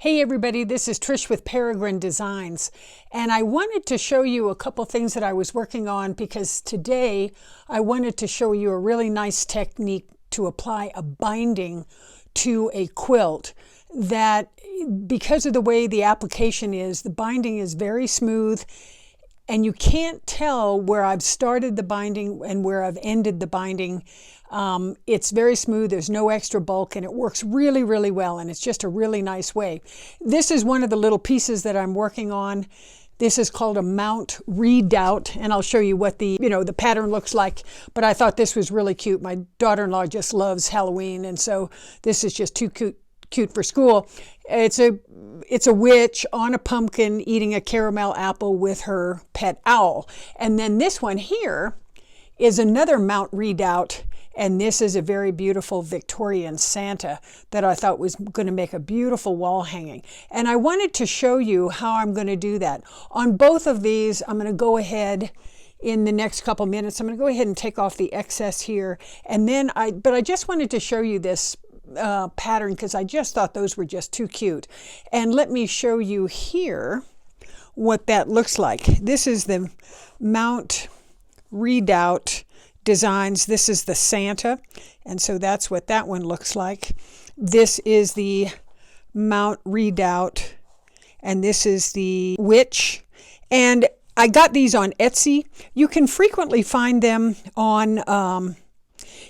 Hey everybody, this is Trish with Peregrine Designs, and I wanted to show you a couple things that I was working on because today I wanted to show you a really nice technique to apply a binding to a quilt that, because of the way the application is, the binding is very smooth and you can't tell where I've started the binding and where I've ended the binding. It's very smooth, there's no extra bulk, and it works really, really well, and it's just a really nice way. This is one of the little pieces that I'm working on. This is called a Mount Redoubt, and I'll show you what the pattern looks like, but I thought this was really cute. My daughter-in-law just loves Halloween, and so this is just too cute for school. It's a witch on a pumpkin eating a caramel apple with her pet owl. And then this one here is another Mount Redoubt, and this is a very beautiful Victorian Santa that I thought was going to make a beautiful wall hanging. And I wanted to show you how I'm going to do that. On both of these, I'm going to go ahead in the next couple minutes. I'm going to go ahead and take off the excess here. And then but I just wanted to show you this pattern because I just thought those were just too cute. And let me show you here what that looks like. This is the Mount Redoubt Designs. This is the Santa, and so that's what that one looks like. This is the Mount Redoubt, and this is the witch. And I got these on Etsy. You can frequently find them on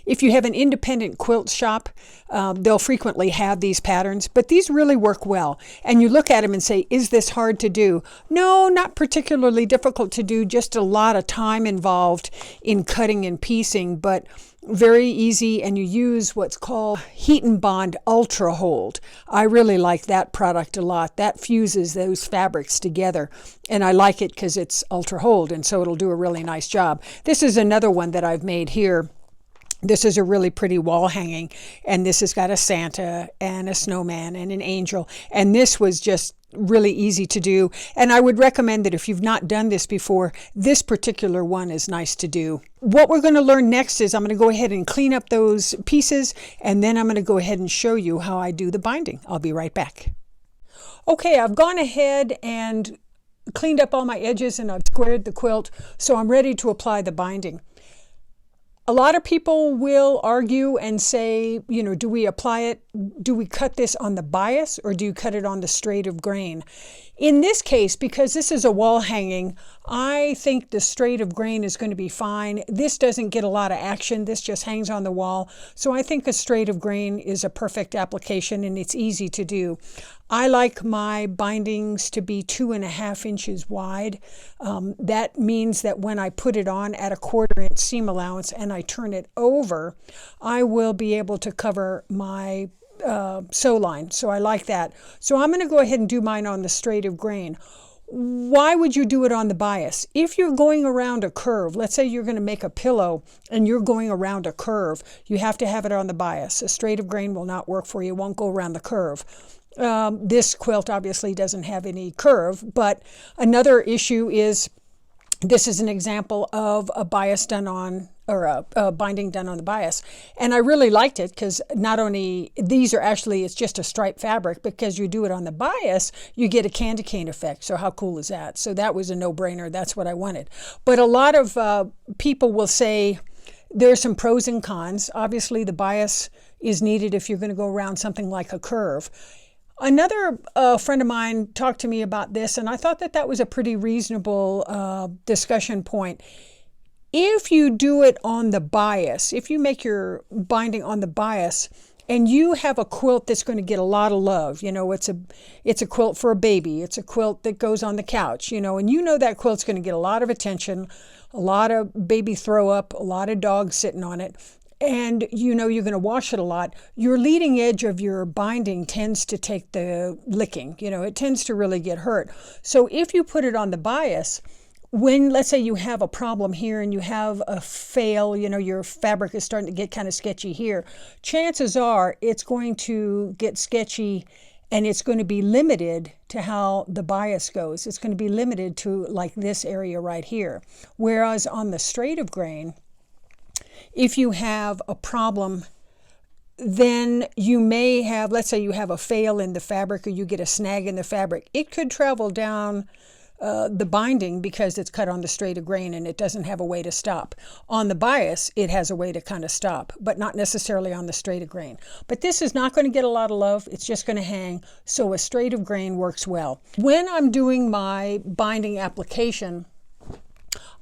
if you have an independent quilt shop, they'll frequently have these patterns, but these really work well. And you look at them and say, is this hard to do? No, not particularly difficult to do, just a lot of time involved in cutting and piecing, but very easy. And you use what's called Heat and Bond Ultra Hold. I really like that product a lot. That fuses those fabrics together. And I like it because it's Ultra Hold, and so it'll do a really nice job. This is another one that I've made here. This is a really pretty wall hanging, and this has got a Santa and a snowman and an angel, and this was just really easy to do. And I would recommend that if you've not done this before, this particular one is nice to do. What we're going to learn next is I'm going to go ahead and clean up those pieces, and then I'm going to go ahead and show you how I do the binding. I'll be right back. Okay, I've gone ahead and cleaned up all my edges, and I've squared the quilt, so I'm ready to apply the binding. A lot of people will argue and say, do we apply it? Do we cut this on the bias or do you cut it on the straight of grain? In this case, because this is a wall hanging, I think the straight of grain is going to be fine. This doesn't get a lot of action. This just hangs on the wall. So I think a straight of grain is a perfect application and it's easy to do. I like my bindings to be 2.5 inches wide. That means that when I put it on at a 1/4 inch seam allowance and I turn it over, I will be able to cover my sew line. So I like that. So I'm going to go ahead and do mine on the straight of grain. Why would you do it on the bias? If you're going around a curve, let's say you're going to make a pillow and you're going around a curve, you have to have it on the bias. A straight of grain will not work for you. It won't go around the curve. This quilt obviously doesn't have any curve, but another issue is this is an example of a bias done on, or a binding done on the bias. And I really liked it because not only these are actually, it's just a striped fabric, because you do it on the bias, you get a candy cane effect. So how cool is that? So that was a no-brainer. That's what I wanted. But a lot of people will say there's some pros and cons. Obviously, the bias is needed if you're going to go around something like a curve. Another friend of mine talked to me about this, and I thought that that was a pretty reasonable discussion point. If you do it on the bias, if you make your binding on the bias, and you have a quilt that's going to get a lot of love, it's a quilt for a baby, it's a quilt that goes on the couch, and that quilt's going to get a lot of attention, a lot of baby throw up, a lot of dogs sitting on it, and you're going to wash it a lot, your leading edge of your binding tends to take the licking. It tends to really get hurt. So if you put it on the bias, when, let's say you have a problem here and you have a fail, your fabric is starting to get kind of sketchy here, chances are it's going to get sketchy and it's going to be limited to how the bias goes. It's going to be limited to like this area right here. Whereas on the straight of grain, if you have a problem then you may have, let's say you have a fail in the fabric or you get a snag in the fabric. It could travel down the binding because it's cut on the straight of grain and it doesn't have a way to stop. On the bias, it has a way to kind of stop, but not necessarily on the straight of grain. But this is not going to get a lot of love. It's just going to hang, so a straight of grain works well. When I'm doing my binding application,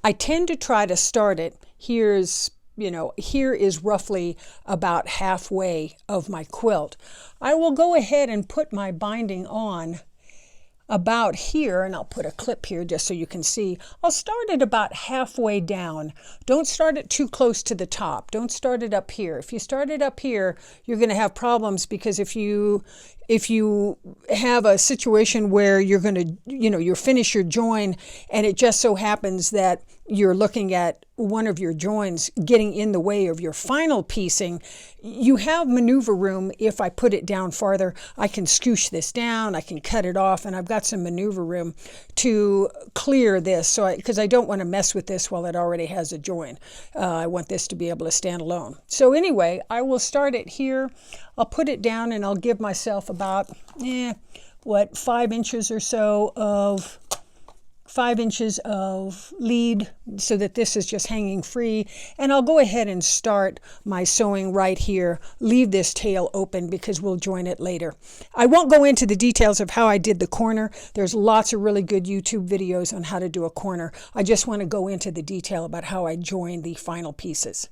I tend to try to start it. Here is roughly about halfway of my quilt. I will go ahead and put my binding on about here, and I'll put a clip here just so you can see. I'll start it about halfway down. Don't start it too close to the top. Don't start it up here. If you start it up here, you're going to have problems, because if you have a situation where you're going to, you finish your join and it just so happens that you're looking at one of your joins getting in the way of your final piecing, you have maneuver room. If I put it down farther, I can scoosh this down, I can cut it off, and I've got some maneuver room to clear this, because I don't want to mess with this while it already has a join. I want this to be able to stand alone. So anyway, I will start it here. I'll put it down and I'll give myself about 5 inches or so of 5 inches of lead, so that this is just hanging free. And I'll go ahead and start my sewing right here. Leave this tail open because we'll join it later. I won't go into the details of how I did the corner. There's lots of really good YouTube videos on how to do a corner. I just want to go into the detail about how I join the final pieces.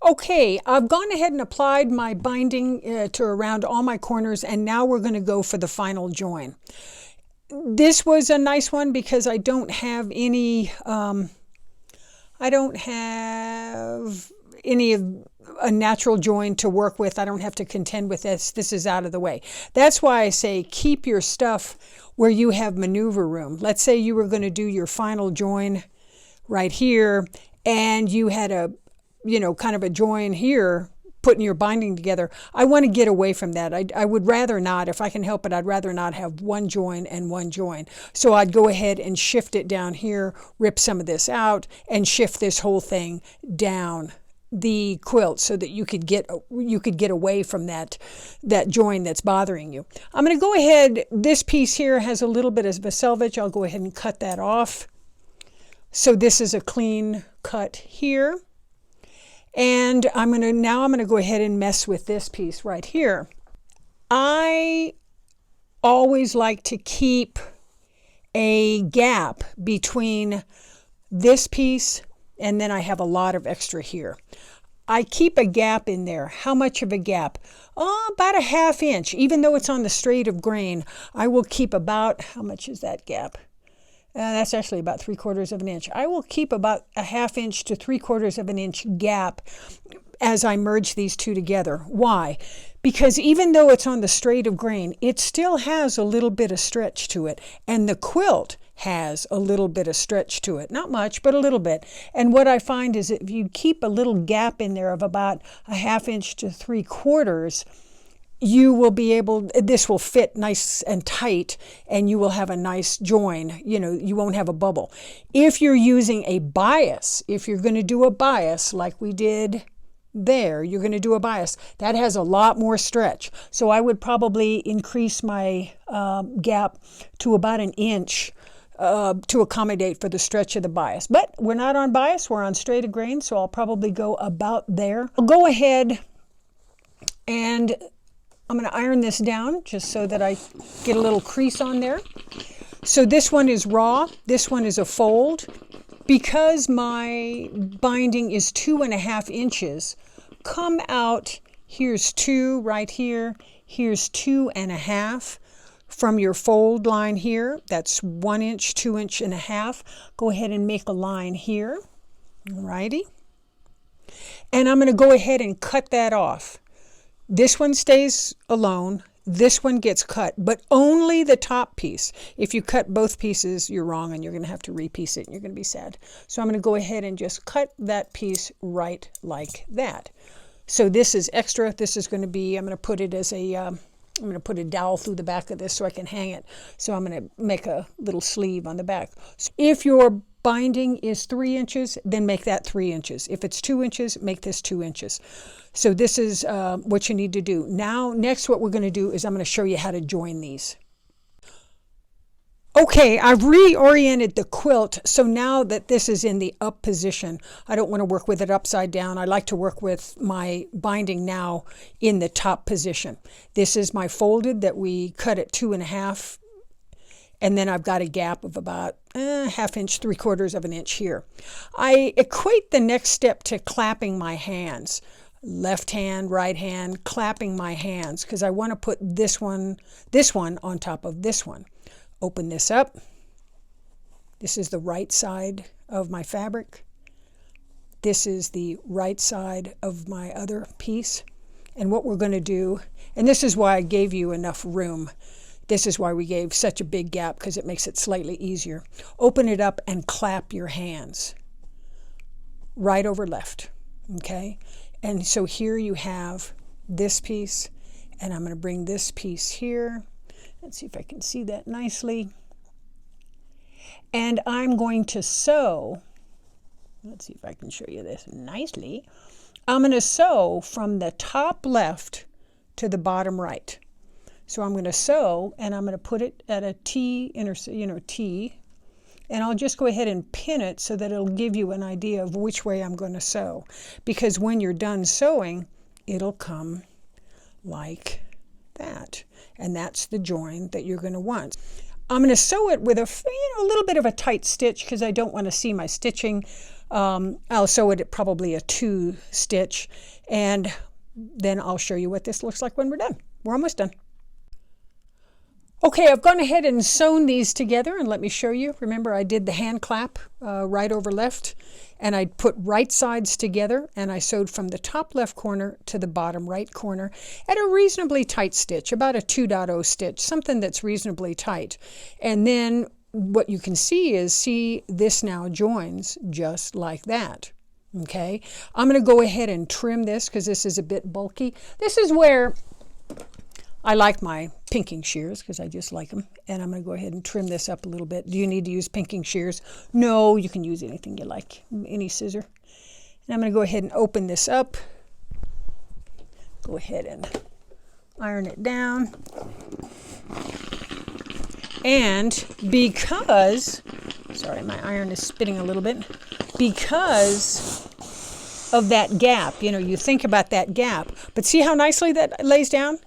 Okay, I've gone ahead and applied my binding to around all my corners, and now we're going to go for the final join. This was a nice one because I don't have any of a natural join to work with. I don't have to contend with this. This is out of the way. That's why I say keep your stuff where you have maneuver room. Let's say you were going to do your final join right here, and you had a kind of a join here, putting your binding together. I want to get away from that. I would rather not, if I can help it, I'd rather not have one join and one join. So I'd go ahead and shift it down here, rip some of this out, and shift this whole thing down the quilt so that you could get away from that join that's bothering you. I'm going to go ahead, this piece here has a little bit of a selvage. I'll go ahead and cut that off. So this is a clean cut here. And I'm going to go ahead and mess with this piece right here. I always like to keep a gap between this piece, and then I have a lot of extra here. I keep a gap in there. How much of a gap? About a ½ inch. Even though it's on the straight of grain, I will keep about, how much is that gap? That's actually about 3/4 of an inch. I will keep about a ½ inch to 3/4 of an inch gap as I merge these two together. Why? Because even though it's on the straight of grain, it still has a little bit of stretch to it. And the quilt has a little bit of stretch to it. Not much, but a little bit. And what I find is if you keep a little gap in there of about a ½ inch to 3/4, you will be able, this will fit nice and tight, and you will have a nice join. You won't have a bubble. If you're using a bias, if you're going to do a bias like we did there, you're going to do a bias, that has a lot more stretch. So I would probably increase my gap to about an inch to accommodate for the stretch of the bias. But we're not on bias, we're on straight of grain, so I'll probably go about there. I'll go ahead and I'm going to iron this down just so that I get a little crease on there. So this one is raw. This one is a fold. Because my binding is 2½ inches, come out, here's 2 right here, here's 2½ from your fold line here. That's 1 inch, 2 1/2 inches. Go ahead and make a line here. Alrighty. And I'm going to go ahead and cut that off. This one stays alone. This one gets cut, but only the top piece. If you cut both pieces, you're wrong, and you're going to have to repiece it, and you're going to be sad. So I'm going to go ahead and just cut that piece right like that. So this is extra. This is going to be, I'm going to put it as a, I'm going to put a dowel through the back of this so I can hang it. So I'm going to make a little sleeve on the back. So if your binding is 3 inches, then make that 3 inches. If it's 2 inches, make this 2 inches. So this is what you need to do. Now, next what we're going to do is I'm going to show you how to join these. Okay, I've reoriented the quilt, so now that this is in the up position, I don't want to work with it upside down. I like to work with my binding now in the top position. This is my folded that we cut at 2.5, and then I've got a gap of about 1/2 inch, 3/4 of an inch here. I equate the next step to clapping my hands. Left hand, right hand, clapping my hands, because I want to put this one on top of this one. Open this up. This is the right side of my fabric. This is the right side of my other piece. And what we're going to do, and this is why I gave you enough room. This is why we gave such a big gap, because it makes it slightly easier. Open it up and clap your hands. Right over left. Okay? And so here you have this piece, and I'm going to bring this piece here. Let's see if I can see that nicely. And I'm going to sew. Let's see if I can show you this nicely. I'm going to sew from the top left to the bottom right. So I'm going to sew, and I'm going to put it at a T, T. And I'll just go ahead and pin it so that it'll give you an idea of which way I'm going to sew. Because when you're done sewing, it'll come like that. And that's the join that you're going to want. I'm going to sew it with a little bit of a tight stitch because I don't want to see my stitching. I'll sew it at probably a 2 stitch, and then I'll show you what this looks like when we're done. We're almost done. Okay, I've gone ahead and sewn these together, and let me show you. Remember, I did the hand clap right over left, and I put right sides together, and I sewed from the top left corner to the bottom right corner at a reasonably tight stitch, about a 2.0 stitch, something that's reasonably tight. And then what you can see is, this now joins just like that. Okay, I'm going to go ahead and trim this because this is a bit bulky. This is where I like my pinking shears because I just like them. And I'm going to go ahead and trim this up a little bit. Do you need to use pinking shears? No, you can use anything you like, any scissor. And I'm going to go ahead and open this up. Go ahead and iron it down. And because, sorry, my iron is spitting a little bit, because of that gap, you think about that gap, but see how nicely that lays down?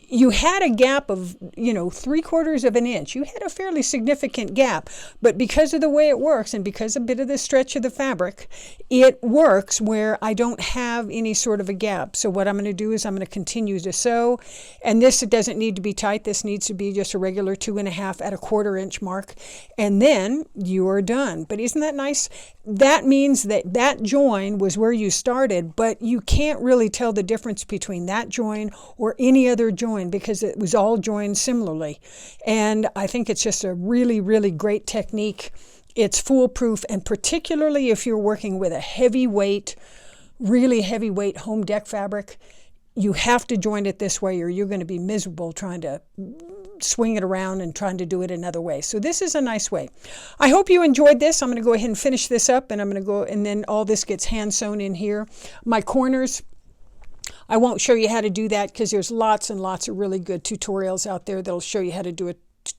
You had a gap of, 3/4 of an inch. You had a fairly significant gap, but because of the way it works and because a bit of the stretch of the fabric, it works where I don't have any sort of a gap. So what I'm going to do is I'm going to continue to sew, and this doesn't need to be tight. This needs to be just a regular 2.5 at a 1/4 inch mark, and then you are done. But isn't that nice? That means that join was where you started, but you can't really tell the difference between that join or any other join because it was all joined similarly. And I think it's just a really, really great technique. It's foolproof, and particularly if you're working with a heavyweight, really heavyweight home deck fabric, you have to join it this way or you're going to be miserable trying to swing it around and trying to do it another way. So this is a nice way. I hope you enjoyed this. I'm going to go ahead and finish this up, and I'm going to go, and then all this gets hand sewn in here. My corners, I won't show you how to do that because there's lots and lots of really good tutorials out there that'll show you how to do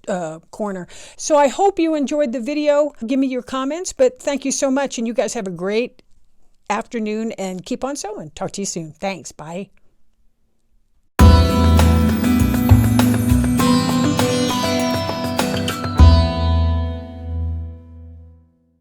a corner. So I hope you enjoyed the video. Give me your comments, but thank you so much, and you guys have a great afternoon and keep on sewing. Talk to you soon. Thanks. Bye.